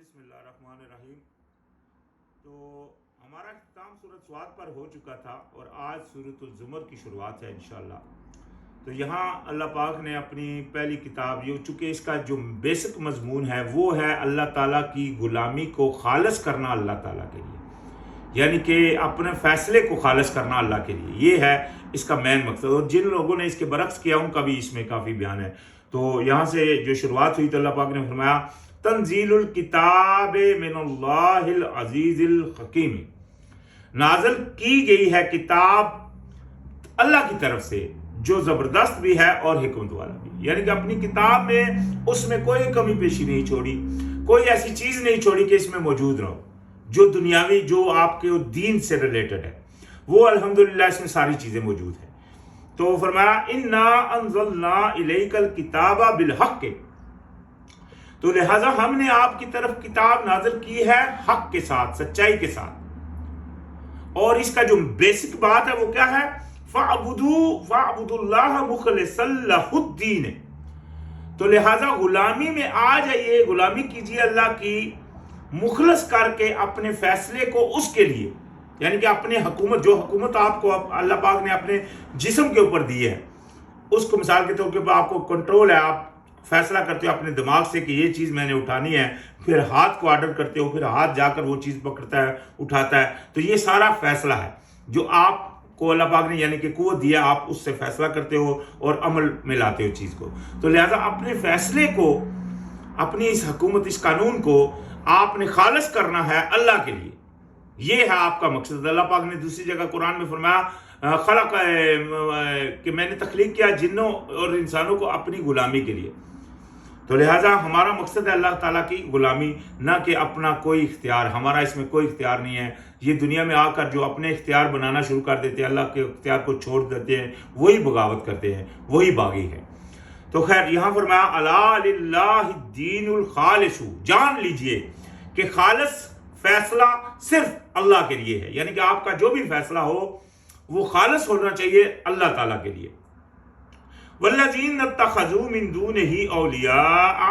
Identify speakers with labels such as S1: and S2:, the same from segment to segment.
S1: بسم اللہ الرحمن الرحیم۔ تو ہمارا اختتام سورۃ سواد پر ہو چکا تھا اور آج سورۃ الزمر کی شروعات ہے انشاءاللہ۔ تو یہاں اللہ پاک نے اپنی پہلی کتاب، یہ چونکہ اس کا جو بیسک مضمون ہے وہ ہے اللہ تعالیٰ کی غلامی کو خالص کرنا اللہ تعالیٰ کے لیے، یعنی کہ اپنے فیصلے کو خالص کرنا اللہ کے لیے، یہ ہے اس کا مین مقصد۔ اور جن لوگوں نے اس کے برعکس کیا ان کا بھی اس میں کافی بیان ہے۔ تو یہاں سے جو شروعات ہوئی تو اللہ پاک نے فرمایا تنزیل الکتاب من اللہ العزیز الحکیم، نازل کی گئی ہے کتاب اللہ کی طرف سے جو زبردست بھی ہے اور حکمت والا بھی، یعنی کہ اپنی کتاب میں اس میں کوئی کمی پیشی نہیں چھوڑی، کوئی ایسی چیز نہیں چھوڑی کہ اس میں موجود نہ ہو جو دنیاوی، جو آپ کے دین سے ریلیٹڈ ہے، وہ الحمدللہ اس میں ساری چیزیں موجود ہیں۔ تو فرمایا انا انزلنا الیک الکتاب بالحق، تو لہٰذا ہم نے آپ کی طرف کتاب نازل کی ہے حق کے ساتھ، سچائی کے ساتھ۔ اور اس کا جو بیسک بات ہے وہ کیا ہے؟ فَاعْبُدُوا اللَّهَ مُخْلِصًا لَهُ الدِّينَ، تو لہٰذا غلامی میں آ جائیے، غلامی کیجیے اللہ کی مخلص کر کے اپنے فیصلے کو اس کے لیے، یعنی کہ اپنے حکومت، جو حکومت آپ کو اللہ پاک نے اپنے جسم کے اوپر دی ہے، اس کو مثال کے طور پر آپ کو کنٹرول ہے، آپ فیصلہ کرتے ہو اپنے دماغ سے کہ یہ چیز میں نے اٹھانی ہے، پھر ہاتھ کو آرڈر کرتے ہو، پھر ہاتھ جا کر وہ چیز پکڑتا ہے، اٹھاتا ہے، تو یہ سارا فیصلہ ہے جو آپ کو اللہ پاک نے یعنی کہ قوت دیا، آپ اس سے فیصلہ کرتے ہو اور عمل میں لاتے ہو چیز کو۔ تو لہٰذا اپنے فیصلے کو، اپنی اس حکومت، اس قانون کو آپ نے خالص کرنا ہے اللہ کے لیے، یہ ہے آپ کا مقصد۔ اللہ پاک نے دوسری جگہ قرآن میں فرمایا خلق کہ میں نے تخلیق کیا جنوں اور انسانوں کو اپنی غلامی کے لیے۔ تو لہٰذا ہمارا مقصد ہے اللہ تعالیٰ کی غلامی، نہ کہ اپنا کوئی اختیار، ہمارا اس میں کوئی اختیار نہیں ہے۔ یہ دنیا میں آ کر جو اپنے اختیار بنانا شروع کر دیتے ہیں، اللہ کے اختیار کو چھوڑ دیتے ہیں، وہی بغاوت کرتے ہیں، وہی باغی ہے۔ تو خیر یہاں فرمایا الا للہ الدین الخالص، جان لیجئے کہ خالص فیصلہ صرف اللہ کے لیے ہے، یعنی کہ آپ کا جو بھی فیصلہ ہو وہ خالص ہونا چاہیے اللہ تعالیٰ کے لیے۔ والذین اتخذوا من دونہ اولیاء،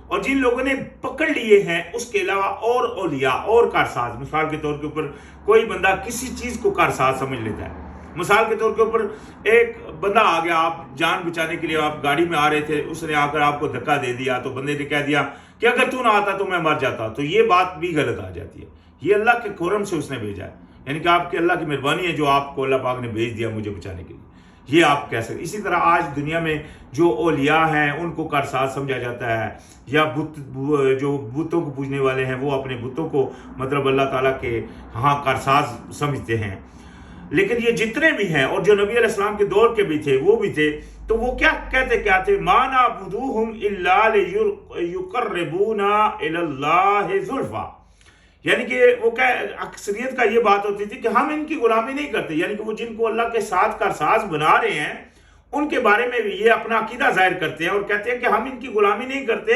S1: اور جن لوگوں نے پکڑ لیے ہیں اس کے علاوہ اور اولیاء اور کارساز، مثال کے طور کے اوپر کوئی بندہ کسی چیز کو کارساز سمجھ لیتا ہے۔ مثال کے طور کے اوپر ایک بندہ آ گیا، آپ جان بچانے کے لیے آپ گاڑی میں آ رہے تھے، اس نے آ کر آپ کو دھکا دے دیا، تو بندے نے کہہ دیا کہ اگر تو نہ آتا تو میں مر جاتا، تو یہ بات بھی غلط آ جاتی ہے۔ یہ اللہ کے کرم سے اس نے بھیجا ہے، یعنی کہ آپ کے اللہ کی مہربانی ہے جو آپ کو اللہ پاک نے بھیج دیا مجھے بچانے کے لیے، یہ آپ کہہ سکتے۔ اسی طرح آج دنیا میں جو اولیاء ہیں ان کو کارساز سمجھا جاتا ہے، یا جو بتوں کو پوجنے والے ہیں وہ اپنے بتوں کو مطلب اللہ تعالیٰ کے ہاں کارساز سمجھتے ہیں۔ لیکن یہ جتنے بھی ہیں اور جو نبی علیہ السلام کے دور کے بھی تھے وہ بھی تھے، تو وہ کیا کہتے کیا تھے؟ ما نعبدوہم الا لیقربونا الی اللہ زلفیٰ، یعنی کہ وہ اکثریت کا یہ بات ہوتی تھی کہ ہم ان کی غلامی نہیں کرتے، یعنی کہ وہ جن کو اللہ کے ساتھ کارساز بنا رہے ہیں ان کے بارے میں بھی یہ اپنا عقیدہ ظاہر کرتے ہیں اور کہتے ہیں کہ ہم ان کی غلامی نہیں کرتے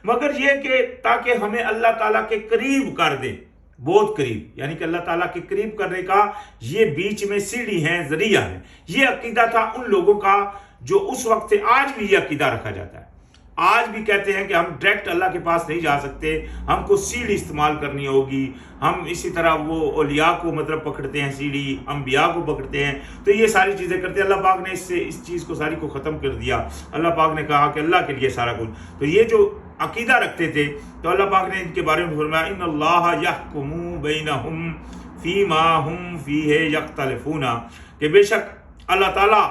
S1: مگر یہ کہ تاکہ ہمیں اللہ تعالیٰ کے قریب کر دیں، بہت قریب، یعنی کہ اللہ تعالیٰ کے قریب کرنے کا یہ بیچ میں سیڑھی ہیں، ذریعہ ہے۔ یہ عقیدہ تھا ان لوگوں کا جو اس وقت سے آج بھی یہ عقیدہ رکھا جاتا ہے۔ آج بھی کہتے ہیں کہ ہم ڈائریکٹ اللہ کے پاس نہیں جا سکتے، ہم کو سیڑھی استعمال کرنی ہوگی۔ ہم اسی طرح وہ اولیاء کو مطلب پکڑتے ہیں، سیڑھی انبیاء کو پکڑتے ہیں، تو یہ ساری چیزیں کرتے ہیں۔ اللہ پاک نے اس چیز کو ساری کو ختم کر دیا۔ اللہ پاک نے کہا کہ اللہ کے لیے سارا کچھ، تو یہ جو عقیدہ رکھتے تھے تو اللہ پاک نے ان کے بارے میں فرمایا ان اللہ یحکم بینہم فیما ہم فیہ یختلفون، کہ بے شک اللہ تعالیٰ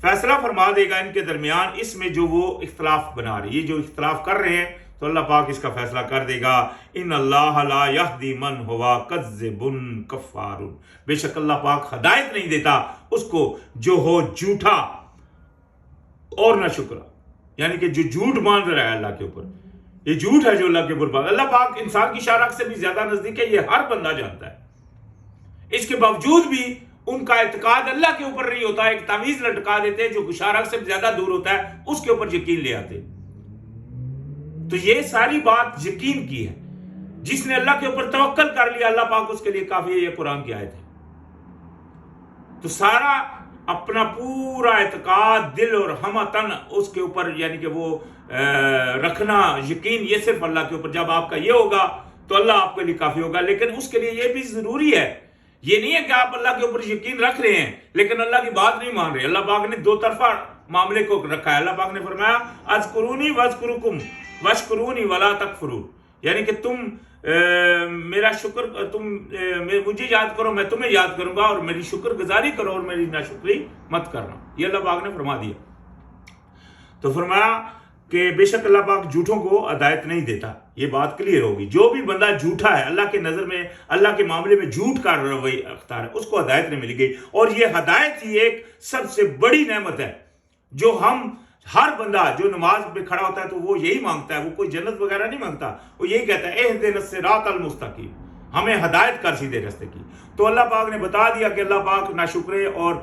S1: فیصلہ فرما دے گا ان کے درمیان اس میں جو وہ اختلاف بنا رہے، یہ جو اختلاف کر رہے ہیں تو اللہ پاک اس کا فیصلہ کر دے گا۔ ان اللہ لا یہدی من ہوا کذب کفار، بے شک اللہ پاک ہدایت نہیں دیتا اس کو جو ہو جھوٹا اور نہ شکرا، یعنی کہ جو جھوٹ مان رہا ہے اللہ کے اوپر، یہ جھوٹ ہے جو اللہ کے اوپر۔ اللہ پاک انسان کی شرح سے بھی زیادہ نزدیک ہے، یہ ہر بندہ جانتا ہے۔ اس کے باوجود بھی ان کا اعتقاد اللہ کے اوپر نہیں ہوتا، ایک تعویذ لٹکا دیتے جو شرح سے زیادہ دور ہوتا ہے اس کے اوپر یقین لے آتے۔ تو یہ ساری بات یقین کی ہے، جس نے اللہ کے اوپر توکل کر لیا اللہ پاک اس کے لیے کافی ہے، یہ قرآن کی آیت ہے۔ تو سارا اپنا پورا اعتقاد دل اور ہمہ تن اس کے اوپر، یعنی کہ وہ رکھنا یقین یہ صرف اللہ کے اوپر، جب آپ کا یہ ہوگا تو اللہ آپ کے لیے کافی ہوگا. لیکن اس کے لیے یہ بھی ضروری ہے، یہ نہیں ہے کہ آپ اللہ کے اوپر یقین رکھ رہے ہیں لیکن اللہ کی بات نہیں مان رہے. اللہ پاک نے دو طرفہ معاملے کو رکھا ہے. اللہ پاک نے فرمایا اذکرونی واذکرکم واشکرونی ولا تکفرون، یعنی کہ تم میرا شکر، تم مجھے یاد کرو، میں تمہیں یاد کروں گا، اور میری شکر گزاری کرو اور میری ناشکری مت کرنا. یہ اللہ پاک نے فرما دیا. تو فرمایا کہ بے شک اللہ پاک جھوٹوں کو ہدایت نہیں دیتا. یہ بات کلیئر ہوگی. جو بھی بندہ جھوٹا ہے، اللہ کے نظر میں، اللہ کے معاملے میں جھوٹ کا رویہ اختیار ہے، اس کو ہدایت نہیں ملے گی. اور یہ ہدایت ہی ایک سب سے بڑی نعمت ہے جو ہم ہر بندہ جو نماز پہ کھڑا ہوتا ہے تو وہ یہی مانگتا ہے. وہ کوئی جنت وغیرہ نہیں مانگتا، وہ یہی کہتا ہے اہدنا الصراط المستقیم، ہمیں ہدایت کر سیدھے راستے کی. تو اللہ پاک نے بتا دیا کہ اللہ پاک ناشکرے اور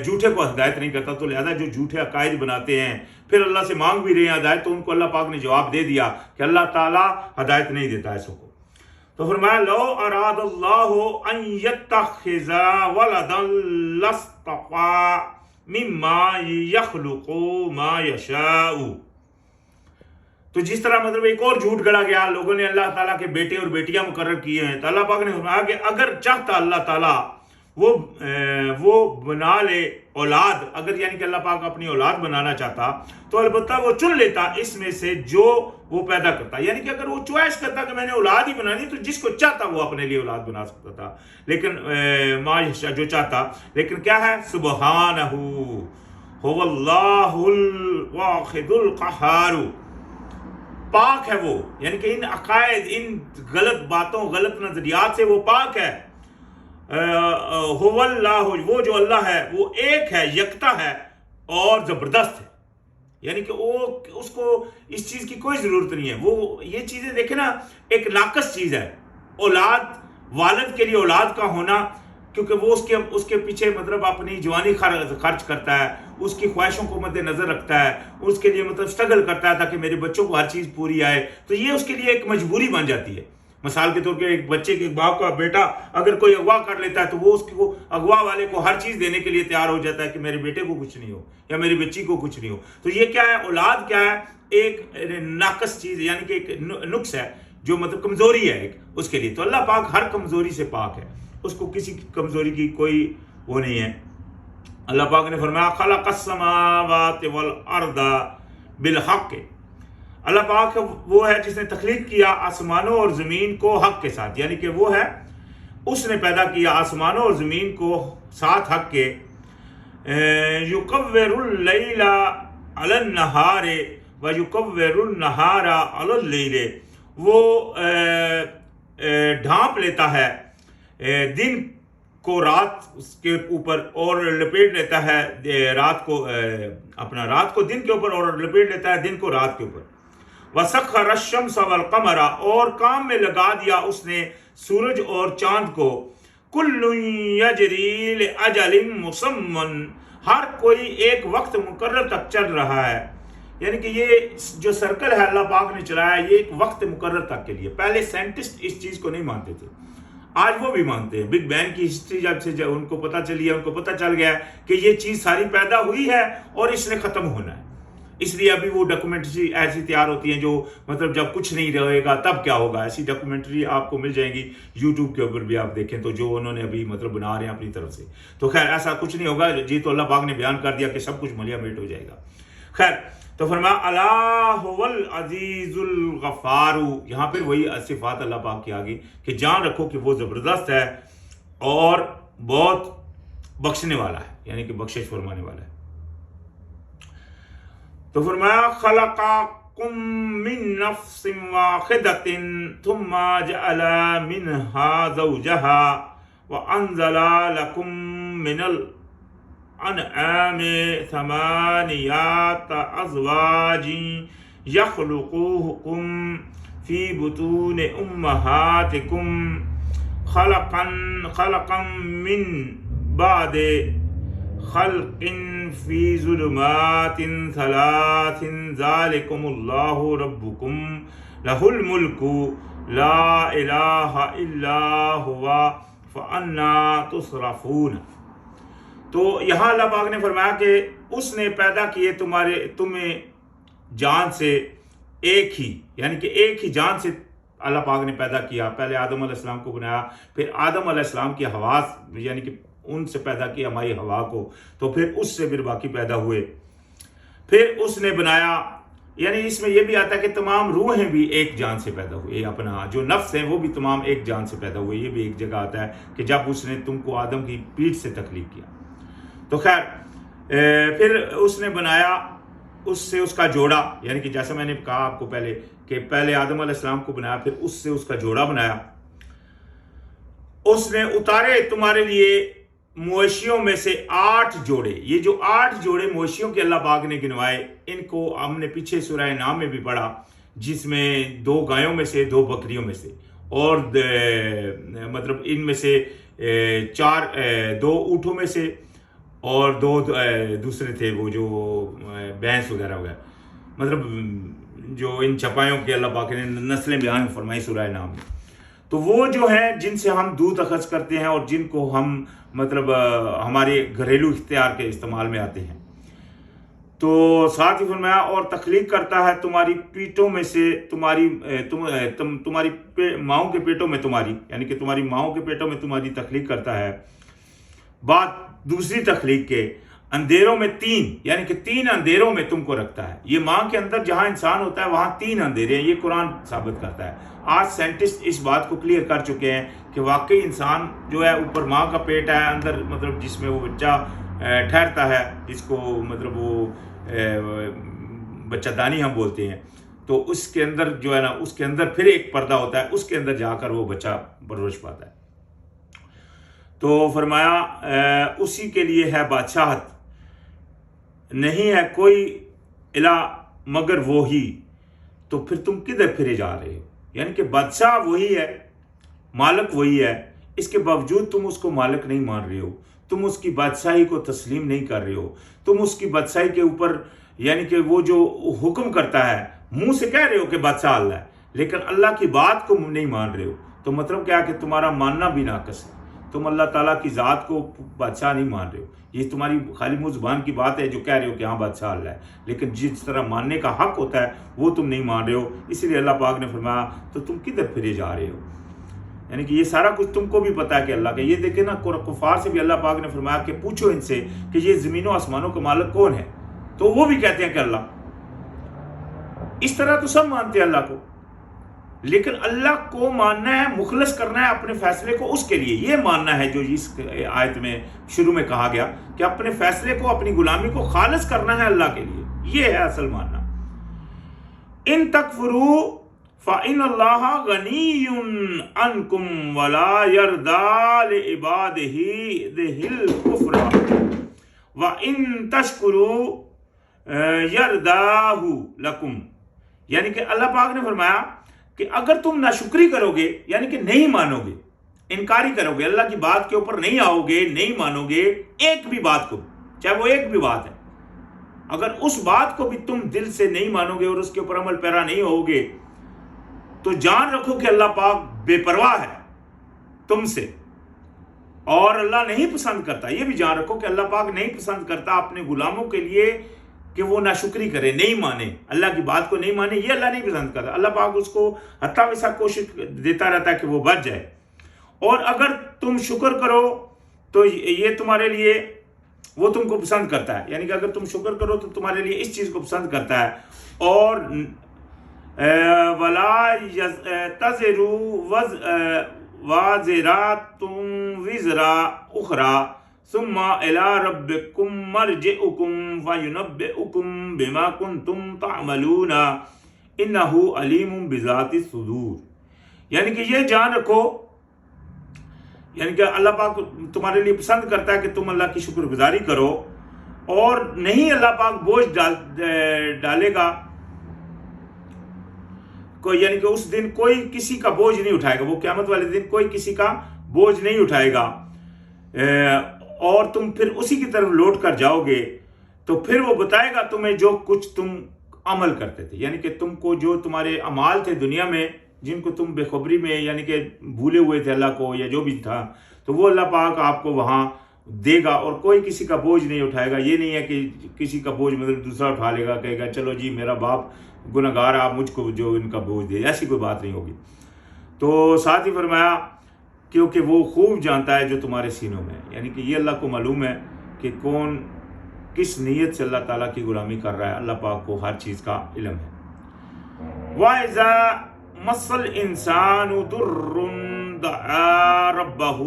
S1: جھوٹے کو ہدایت نہیں کرتا. تو لہذا جو جھوٹے عقائد بناتے ہیں پھر اللہ سے مانگ بھی رہے ہیں ہدایت، تو ان کو اللہ پاک نے جواب دے دیا کہ اللہ تعالیٰ ہدایت نہیں دیتا ایسوں کو. تو فرمایا لو اراد اللہ ان یتخذ ولدا لاصطفى مما یخلق ما یشاء. تو جس طرح مطلب ایک اور جھوٹ گڑا گیا، لوگوں نے اللہ تعالیٰ کے بیٹے اور بیٹیاں مقرر کیے ہیں. تو اللہ پاک نے فرمایا کہ اگر چاہتا اللہ تعالیٰ وہ بنا لے اولاد، اگر یعنی کہ اللہ پاک اپنی اولاد بنانا چاہتا تو البتہ وہ چن لیتا اس میں سے جو وہ پیدا کرتا. یعنی کہ اگر وہ چوائس کرتا کہ میں نے اولاد ہی بنانی تو جس کو چاہتا وہ اپنے لیے اولاد بنا سکتا تھا، لیکن جو چاہتا. لیکن کیا ہے؟ سبحانہ هو اللہ الواحد القہار، پاک ہے وہ، یعنی کہ ان عقائد، ان غلط باتوں، غلط نظریات سے وہ پاک ہے. هو اللہ، وہ جو اللہ ہے وہ ایک ہے، یکتا ہے اور زبردست ہے. یعنی کہ اس کو اس چیز کی کوئی ضرورت نہیں ہے. وہ یہ چیزیں دیکھیں نا، ایک ناقص چیز ہے اولاد، والد کے لیے اولاد کا ہونا، کیونکہ وہ اس کے پیچھے مطلب اپنی جوانی خرچ کرتا ہے، اس کی خواہشوں کو مد نظر رکھتا ہے، اس کے لیے مطلب سٹرگل کرتا ہے تاکہ میرے بچوں کو ہر چیز پوری آئے. تو یہ اس کے لیے ایک مجبوری بن جاتی ہے. مثال کے طور پہ ایک بچے کے، ایک باپ کا بیٹا اگر کوئی اغوا کر لیتا ہے تو وہ اس کو اغوا والے کو ہر چیز دینے کے لیے تیار ہو جاتا ہے کہ میرے بیٹے کو کچھ نہیں ہو یا میری بچی کو کچھ نہیں ہو. تو یہ کیا ہے؟ اولاد کیا ہے؟ ایک ناقص چیز، یعنی کہ ایک نقص ہے جو مطلب کمزوری ہے ایک اس کے لیے. تو اللہ پاک ہر کمزوری سے پاک ہے، اس کو کسی کمزوری کی کوئی وہ نہیں ہے. اللہ پاک نے فرمایا خلق السماوات والارض بالحق، اللہ پاک وہ ہے جس نے تخلیق کیا آسمانوں اور زمین کو حق کے ساتھ. یعنی کہ وہ ہے، اس نے پیدا کیا آسمانوں اور زمین کو ساتھ حق کے. یکور اللیل علی النہار ویکور النہار علی اللیل، وہ ڈھانپ لیتا ہے دن کو رات کے اوپر اور لپیٹ لیتا ہے رات کو، اپنا رات کو دن کے اوپر اور لپیٹ لیتا ہے دن کو رات کے اوپر. وَسَخَّرَ الشَّمْسَ وَالْقَمَرَ، اور کام میں لگا دیا اس نے سورج اور چاند کو. كُلٌّ يَجْرِي لِأَجَلٍ مُّسَمًّى، ہر کوئی ایک وقت مقرر تک چل رہا ہے. یعنی کہ یہ جو سرکل ہے اللہ پاک نے چلایا یہ ایک وقت مقرر تک کے لیے. پہلے سائنٹسٹ اس چیز کو نہیں مانتے تھے، آج وہ بھی مانتے ہیں. بگ بینگ کی ہسٹری جب ان کو پتہ چلی ہے، ان کو پتہ چل گیا کہ یہ چیز ساری پیدا ہوئی ہے اور اس نے ختم ہونا ہے. اس لیے ابھی وہ ڈاکومنٹری ایسی تیار ہوتی ہیں جو مطلب جب کچھ نہیں رہے گا تب کیا ہوگا، ایسی ڈاکومنٹری آپ کو مل جائیں گی یوٹیوب کے اوپر بھی آپ دیکھیں تو، جو انہوں نے ابھی مطلب بنا رہے ہیں اپنی طرف سے. تو خیر ایسا کچھ نہیں ہوگا جی، تو اللہ پاک نے بیان کر دیا کہ سب کچھ ملیا میٹ ہو جائے گا. خیر تو فرمایا الا هو العزیز الغفار، یہاں پھر وہی صفات اللہ پاک کی آگے کہ جان رکھو کہ وہ زبردست ہے اور بہت بخشنے والا ہے، یعنی کہ بخشش فرمانے والا ہے. تو فرمایا خلقکم من نفس واحدۃ ثم جعل منها زوجها وانزل لكم من الانعام ثمانیات ازواج یخلقکم فی بطون امہاتکم خلقا من بعد خلق فی ظلمات ثلاث ذالکم اللہ ربکم لہ الملک لا الہ الا ہوا فانا تصرفون. تو یہاں اللہ پاک نے فرمایا کہ اس نے پیدا کیے تمہیں جان سے ایک ہی، یعنی کہ ایک ہی جان سے اللہ پاک نے پیدا کیا. پہلے آدم علیہ السلام کو بنایا، پھر آدم علیہ السلام کی حوا یعنی کہ ان سے پیدا کیا ہماری ہوا کو، تو پھر اس سے پھر باقی پیدا ہوئے. پھر اس نے بنایا، یعنی اس میں یہ بھی آتا ہے کہ تمام روحیں بھی ایک جان سے پیدا ہوئے، اپنا جو نفس ہیں وہ بھی تمام ایک جان سے پیدا ہوئے. یہ بھی ایک جگہ آتا ہے کہ جب اس نے تم کو آدم کی پیٹھ سے تخلیق کیا. تو خیر پھر اس نے بنایا اس سے اس کا جوڑا، یعنی کہ جیسا میں نے کہا آپ کو پہلے کہ پہلے آدم علیہ السلام کو بنایا، پھر اس سے اس کا جوڑا بنایا. اس نے اتارے تمہارے لیے مویشیوں میں سے 8 جوڑے. یہ جو 8 جوڑے مویشیوں کے اللہ پاک نے گنوائے، ان کو ہم نے پیچھے سورہ انعام میں بھی پڑھا، جس میں 2 گایوں میں سے 2 بکریوں میں سے، اور مطلب ان میں سے 2 اونٹوں میں سے، اور 2 دوسرے تھے وہ جو بھینس وغیرہ وغیرہ، مطلب جو ان چپائیوں کے اللہ پاک نے نسلیں بیان فرمائی سورہ انعام میں. تو وہ جو ہیں جن سے ہم دودھ اخذ کرتے ہیں اور جن کو ہم مطلب ہمارے گھریلو اختیار کے استعمال میں آتے ہیں. تو ساتھ ہی فرمایا اور تخلیق کرتا ہے تمہاری پیٹوں میں سے تمہاری ماؤں کے پیٹوں میں تمہاری، یعنی کہ تمہاری ماؤں کے پیٹوں میں تمہاری تخلیق کرتا ہے. بات دوسری تخلیق کے اندھیروں میں 3، یعنی کہ 3 اندھیروں میں تم کو رکھتا ہے. یہ ماں کے اندر جہاں انسان ہوتا ہے وہاں 3 اندھیرے ہیں، یہ قرآن ثابت کرتا ہے. آج سائنٹسٹ اس بات کو کلیئر کر چکے ہیں کہ واقعی انسان جو ہے اوپر ماں کا پیٹ ہے، اندر مطلب جس میں وہ بچہ ٹھہرتا ہے، جس کو مطلب وہ بچہ دانی ہم بولتے ہیں، تو اس کے اندر جو ہے نا، اس کے اندر پھر ایک پردہ ہوتا ہے، اس کے اندر جا کر وہ بچہ پرورش پاتا ہے. تو فرمایا اسی کے لیے ہے بادشاہت، نہیں ہے کوئی الہ مگر وہی. تو پھر تم کدھر پھرے جا رہے ہو؟ یعنی کہ بادشاہ وہی ہے، مالک وہی ہے، اس کے باوجود تم اس کو مالک نہیں مان رہے ہو، تم اس کی بادشاہی کو تسلیم نہیں کر رہے ہو، تم اس کی بادشاہی کے اوپر یعنی کہ وہ جو حکم کرتا ہے منہ سے کہہ رہے ہو کہ بادشاہ اللہ ہے، لیکن اللہ کی بات کو نہیں مان رہے ہو. تو مطلب کیا کہ تمہارا ماننا بھی ناقص ہے، تم اللہ تعالیٰ کی ذات کو بادشاہ نہیں مان رہے ہو. یہ تمہاری خالی منہ زبان کی بات ہے جو کہہ رہے ہو کہ ہاں بادشاہ اللہ ہے، لیکن جس طرح ماننے کا حق ہوتا ہے وہ تم نہیں مان رہے ہو. اسی لیے اللہ پاک نے فرمایا تو تم کدھر پھرے جا رہے ہو؟ یعنی کہ یہ سارا کچھ تم کو بھی پتا ہے کہ اللہ کا. یہ دیکھیں نا کفار سے بھی اللہ پاک نے فرمایا کہ پوچھو ان سے کہ یہ زمین و آسمانوں کا مالک کون ہے، تو وہ بھی کہتے ہیں کہ اللہ. اس طرح تو سب مانتے ہیں اللہ کو، لیکن اللہ کو ماننا ہے، مخلص کرنا ہے اپنے فیصلے کو اس کے لیے. یہ ماننا ہے جو اس آیت میں شروع میں کہا گیا کہ اپنے فیصلے کو، اپنی غلامی کو خالص کرنا ہے اللہ کے لیے. یہ ہے اصل ماننا. ان تکفروا فإن اللہ غنی عنکم ولا یرضی لعبادہ الکفر وإن تشکروا یرضہ لکم. یعنی کہ اللہ پاک نے فرمایا کہ اگر تم ناشکری کرو گے، یعنی کہ نہیں مانو گے، انکاری کرو گے، اللہ کی بات کے اوپر نہیں آؤ گے، نہیں مانو گے ایک بھی بات کو، چاہے وہ ایک بھی بات ہے، اگر اس بات کو بھی تم دل سے نہیں مانو گے اور اس کے اوپر عمل پیرا نہیں ہوگے، تو جان رکھو کہ اللہ پاک بے پرواہ ہے تم سے، اور اللہ نہیں پسند کرتا. یہ بھی جان رکھو کہ اللہ پاک نہیں پسند کرتا اپنے غلاموں کے لیے کہ وہ ناشکری کرے، نہیں مانے، اللہ کی بات کو نہیں مانے. یہ اللہ نہیں پسند کرتا. اللہ پاک اس کو حتیٰ ویسا کوشش دیتا رہتا ہے کہ وہ بچ جائے. اور اگر تم شکر کرو تو یہ تمہارے لیے، وہ تم کو پسند کرتا ہے. یعنی کہ اگر تم شکر کرو تو تمہارے لیے اس چیز کو پسند کرتا ہے. اور وَلَا تَزِرُ وَازِرَةٌ وِزْرَ أُخْرَى ثم إلى ربكم مرجعكم فينبئكم بما كنتم تعملون إنه عليم بذات الصدور. یعنی کہ یہ جان رکھو، یعنی کہ اللہ پاک تمہارے لیے پسند کرتا ہے کہ تم اللہ کی شکر گزاری کرو، اور نہیں اللہ پاک بوجھ ڈالے گا کوئی، یعنی کہ اس دن کوئی کسی کا بوجھ نہیں اٹھائے گا. وہ قیامت والے دن کوئی کسی کا بوجھ نہیں اٹھائے گا، اور تم پھر اسی کی طرف لوٹ کر جاؤ گے، تو پھر وہ بتائے گا تمہیں جو کچھ تم عمل کرتے تھے. یعنی کہ تم کو جو تمہارے اعمال تھے دنیا میں، جن کو تم بے خبری میں یعنی کہ بھولے ہوئے تھے اللہ کو یا جو بھی تھا، تو وہ اللہ پاک آپ کو وہاں دے گا اور کوئی کسی کا بوجھ نہیں اٹھائے گا. یہ نہیں ہے کہ کسی کا بوجھ مطلب دوسرا اٹھا لے گا, کہے گا چلو جی میرا باپ گنہگار آپ مجھ کو جو ان کا بوجھ دے, ایسی کوئی بات نہیں ہوگی. تو ساتھ ہی فرمایا کیونکہ وہ خوب جانتا ہے جو تمہارے سینوں میں ہے, یعنی کہ یہ اللہ کو معلوم ہے کہ کون کس نیت سے اللہ تعالیٰ کی غلامی کر رہا ہے. اللہ پاک کو ہر چیز کا علم ہے. وَإِذَا مَسَّ الْإِنسَانُ ضُرٌّ دَعَا رَبَّهُ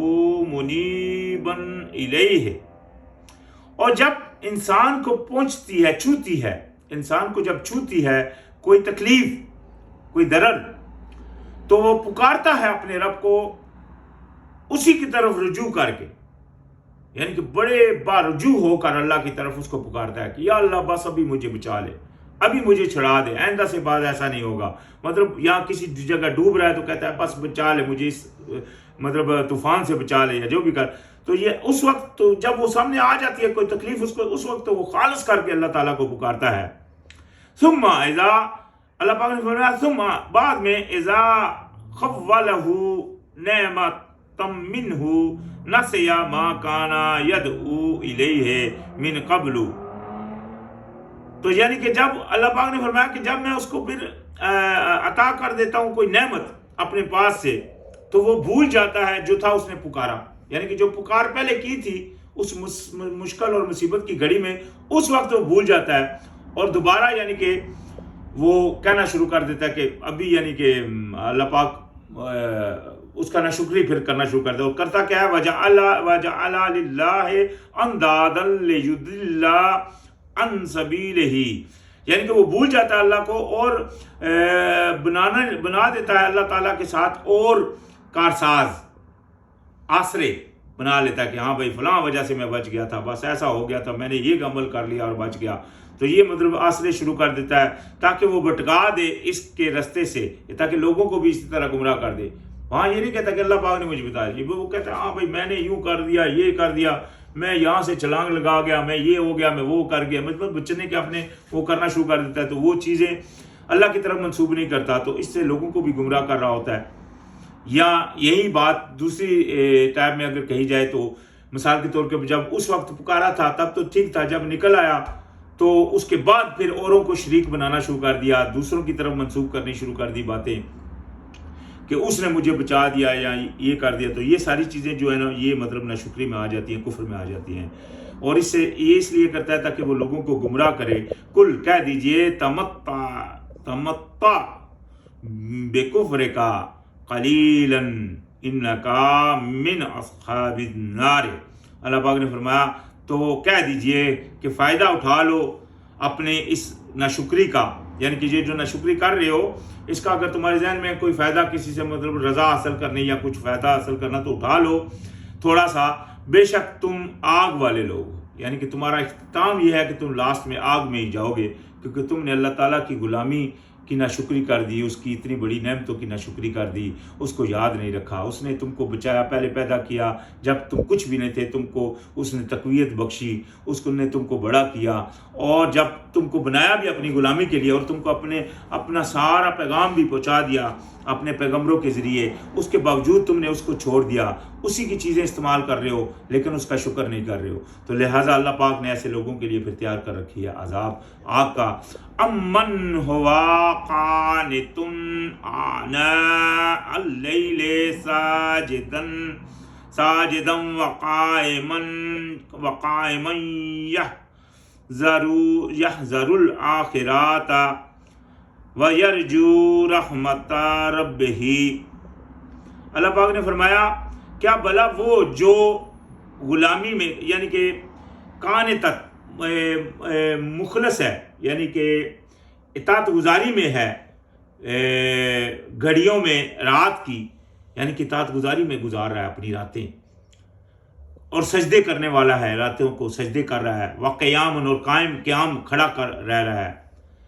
S1: مُنِيبًا إِلَيْهِ, اور جب انسان کو پہنچتی ہے, چھوتی ہے, انسان کو جب چھوتی ہے کوئی تکلیف, کوئی درد, تو وہ پکارتا ہے اپنے رب کو اسی کی طرف رجوع کر کے, یعنی کہ بڑے بارجوع ہو کر اللہ کی طرف اس کو پکارتا ہے کہ یا اللہ بس ابھی مجھے بچا لے, ابھی مجھے چھڑا دے, آئندہ سے بعد ایسا نہیں ہوگا. مطلب یہاں کسی جگہ ڈوب رہا ہے تو کہتا ہے بس بچا لے مجھے اس مطلب طوفان سے بچا لے یا جو بھی کر. تو یہ اس وقت تو جب وہ سامنے آ جاتی ہے کوئی تکلیف اس کو, اس وقت تو وہ خالص کر کے اللہ تعالیٰ کو پکارتا ہے. ثم اذا, اللہ پاک نے فرمایا ثم بعد میں, اذا خولہ نعمت منہ نسیا ما کانا یدعو الیہ من قبل. تو یعنی کہ جب اللہ پاک نے فرمایا کہ جب میں اس کو پھر عطا کر دیتا ہوں کوئی نعمت اپنے پاس سے, تو وہ بھول جاتا ہے جو تھا اس نے پکارا, یعنی کہ جو پکار پہلے کی تھی اس مشکل اور مصیبت کی گھڑی میں, اس وقت وہ بھول جاتا ہے اور دوبارہ یعنی کہ وہ کہنا شروع کر دیتا ہے کہ ابھی, یعنی کہ اللہ پاک اس کا ناشکری پھر کرنا شروع کر دے. اور کرتا کیا ہے, وَجَعَلَ لِلَّهِ أَنْدَادًا لِيُضِلَّ عَنْ سَبِيلِهِ, یعنی کہ وہ بھول جاتا ہے اللہ کو اور بنا دیتا ہے اللہ تعالیٰ کے ساتھ اور کارساز, آسرے بنا لیتا ہے کہ ہاں بھائی فلاں وجہ سے میں بچ گیا تھا, بس ایسا ہو گیا تھا, میں نے یہ عمل کر لیا اور بچ گیا. تو یہ مطلب آسرے شروع کر دیتا ہے تاکہ وہ بھٹکا دے اس کے رستے سے, تاکہ لوگوں کو بھی اسی طرح گمراہ کر دے. وہاں یہ نہیں کہتا کہ اللہ پاک نے مجھے بتایا, وہ کہتا ہے ہاں بھائی میں نے یوں کر دیا, یہ کر دیا, میں یہاں سے چھلانگ لگا گیا, میں یہ ہو گیا, میں وہ کر گیا, مطلب بچنے کے اپنے وہ کرنا شروع کر دیتا ہے. تو وہ چیزیں اللہ کی طرف منسوب نہیں کرتا, تو اس سے لوگوں کو بھی گمراہ کر رہا ہوتا ہے. یا یہی بات دوسری ٹائم میں اگر کہی جائے تو مثال کے طور پہ جب اس وقت پکارا تھا تب تو ٹھیک تھا, جب نکل آیا تو اس کے بعد پھر اوروں کو شریک بنانا شروع کر دیا, دوسروں کی طرف منسوب کرنی شروع کر دی باتیں کہ اس نے مجھے بچا دیا یا یہ کر دیا. تو یہ ساری چیزیں جو ہے نا یہ مطلب ناشکری میں آ جاتی ہیں, کفر میں آ جاتی ہیں, اور اس سے یہ اس لیے کرتا ہے تاکہ وہ لوگوں کو گمراہ کرے. کل کہہ دیجئے تمتع بکفرک قلیلا انک من اصحاب النار. اللہ پاک نے فرمایا تو کہہ دیجئے کہ فائدہ اٹھا لو اپنے اس ناشکری کا, یعنی کہ یہ جو ناشکری کر رہے ہو اس کا اگر تمہارے ذہن میں کوئی فائدہ کسی سے مطلب رضا حاصل کرنی یا کچھ فائدہ حاصل کرنا تو اٹھا لو تھوڑا سا. بے شک تم آگ والے لوگ, یعنی کہ تمہارا اختتام یہ ہے کہ تم لاسٹ میں آگ میں ہی جاؤ گے, کیونکہ تم نے اللہ تعالیٰ کی غلامی کی ناشکری کر دی, اس کی اتنی بڑی نعمتوں کی ناشکری کر دی, اس کو یاد نہیں رکھا. اس نے تم کو بچایا, پہلے پیدا کیا جب تم کچھ بھی نہیں تھے, تم کو اس نے تقویت بخشی, اس نے تم کو بڑا کیا, اور جب تم کو بنایا بھی اپنی غلامی کے لیے اور تم کو اپنا سارا پیغام بھی پہنچا دیا اپنے پیغمبروں کے ذریعے, اس کے باوجود تم نے اس کو چھوڑ دیا, اسی کی چیزیں استعمال کر رہے ہو لیکن اس کا شکر نہیں کر رہے ہو. تو لہٰذا اللہ پاک نے ایسے لوگوں کے لیے پھر تیار کر رکھی ہے عذاب آگ کا. امن ہوا قانت آناء اللیل ساجدا وقائما یحذر الآخرات وَيَرْجُو رَحْمَتَ رَبِّهِ. اللہ پاک نے فرمایا کیا بھلا وہ جو غلامی میں یعنی کہ قانتت مخلص ہے, یعنی کہ اطاعت گزاری میں ہے, گھڑیوں میں رات کی, یعنی کہ اطاعت گزاری میں گزار رہا ہے اپنی راتیں, اور سجدے کرنے والا ہے, راتوں کو سجدے کر رہا ہے, وقیام اور قائم قیام کھڑا کر رہ رہا ہے,